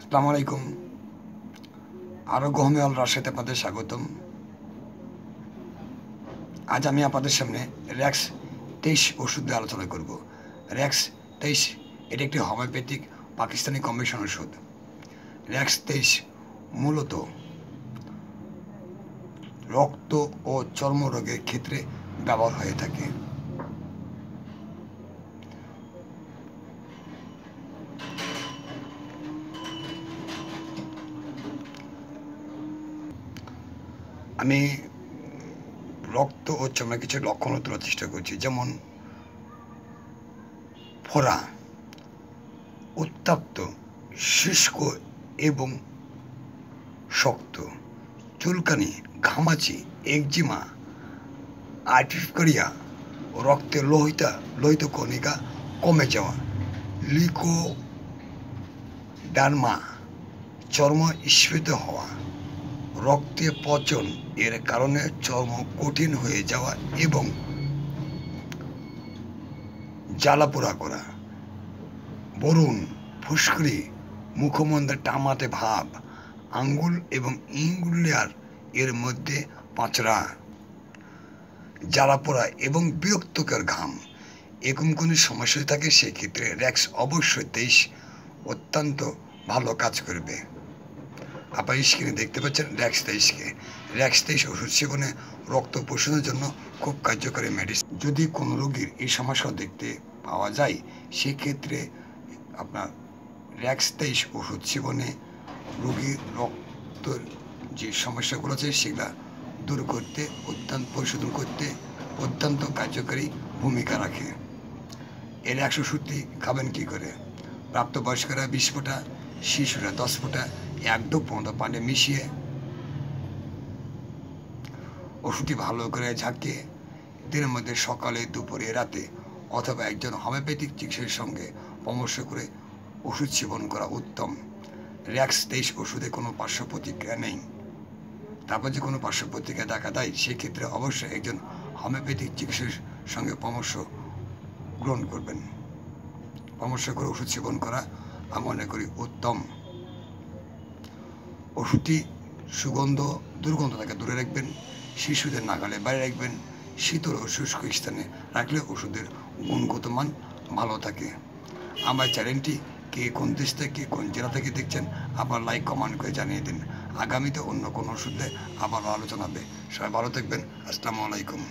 আসসালামু আলাইকুম। আরোগ্য হোমিও রাজশাহীতে আপনাদের স্বাগতম। আজ আমি আপনাদের সামনে র্যাক্স 23 ওষুধ নিয়ে আলোচনা করব। র্যাক্স 23 এটি একটি হোমিওপ্যাথিক পাকিস্তানি কম্বিনেশন ওষুধ। র্যাক্স 23 মূলত রক্ত ও চর্মরোগের ক্ষেত্রে ব্যবহার হয়ে থাকে। আমি রক্ত ও চর্মের কিছু লক্ষণ তোলার চেষ্টা করছি, যেমন ফোড়া, উত্তপ্ত, শুষ্ক এবং শক্ত, চুলকানি, ঘামাচি, একজিমা, আর্টিফিকারিয়া, রক্তে লোহিত কণিকা কমে যাওয়া, লিকোডার্মা, চর্ম স্ফীত হওয়া, রক্তে পচন এর কারণে চর্ম কঠিন হয়ে যাওয়া এবং জ্বালাপোড়া করা, বরুণ, ফুসকুড়ি, মুখমণ্ডলে টামাটে ভাব, আঙ্গুল এবং ইঙ্গুলিয়ার এর মধ্যে পাঁচড়া, জ্বালাপোড়া এবং বিরক্তকর ঘাম। এরকম কোনো সমস্যা থাকে সেক্ষেত্রে র্যাক্স অবশ্যই 23 অত্যন্ত ভালো কাজ করবে। আপনার স্ক্রিনে দেখতে পাচ্ছেন র্যাক্স 23কে। র্যাক্স 23 ওষুধ সেবনে রক্ত পরিশোধনের জন্য খুব কার্যকরী মেডিসিন। যদি কোনো রোগীর এই সমস্যা দেখতে পাওয়া যায় সেক্ষেত্রে আপনার র্যাক্স 23 ওষুধ সেবনে রোগীর রক্তের যে সমস্যাগুলো আছে সেগুলা দূর করতে, পরিশোধন করতে অত্যন্ত কার্যকরী ভূমিকা রাখে। এর 100 ওষুধটি খাবেন কী করে? প্রাপ্তবয়স্করা 20 ফোঁটা, শিশুরা 10 ফোঁটা 1 ডোপ পর্যন্ত পানি মিশিয়ে ওষুধটি ভালো করে ঝাঁকিয়ে দিনের মধ্যে সকালে, দুপুরে, রাতে অথবা একজন হোমিওপ্যাথিক চিকিৎসকের সঙ্গে পরামর্শ করে ওষুধ সেবন করা উত্তম। র্যাক্স 23 ওষুধে কোনো পার্শ্ব প্রতিক্রিয়া নেই। তারপর যে কোনো পার্শ্ব প্রতিক্রিয়া দেখা দেয় সেক্ষেত্রে অবশ্যই একজন হোমিওপ্যাথিক চিকিৎসকের সঙ্গে পরামর্শ গ্রহণ করবেন। পরামর্শ করে ওষুধ সেবন করা আমি মনে করি উত্তম। ওষুধটি সুগন্ধ, দুর্গন্ধ থেকে দূরে রাখবেন, শিশুদের নাগালে বাইরে রাখবেন, শীতল ও শুষ্ক স্থানে রাখলে ওষুধের গুণগত মান ভালো থাকে। আমার চ্যানেলটি কে কোন দেশ থেকে, কোন জেলা থেকে দেখছেন আবার লাইক কমেন্ট করে জানিয়ে দিন। আগামীতে অন্য কোনো ওষুধে আবার আলোচনা হবে। সবাই ভালো থাকবেন। আসসালামু আলাইকুম।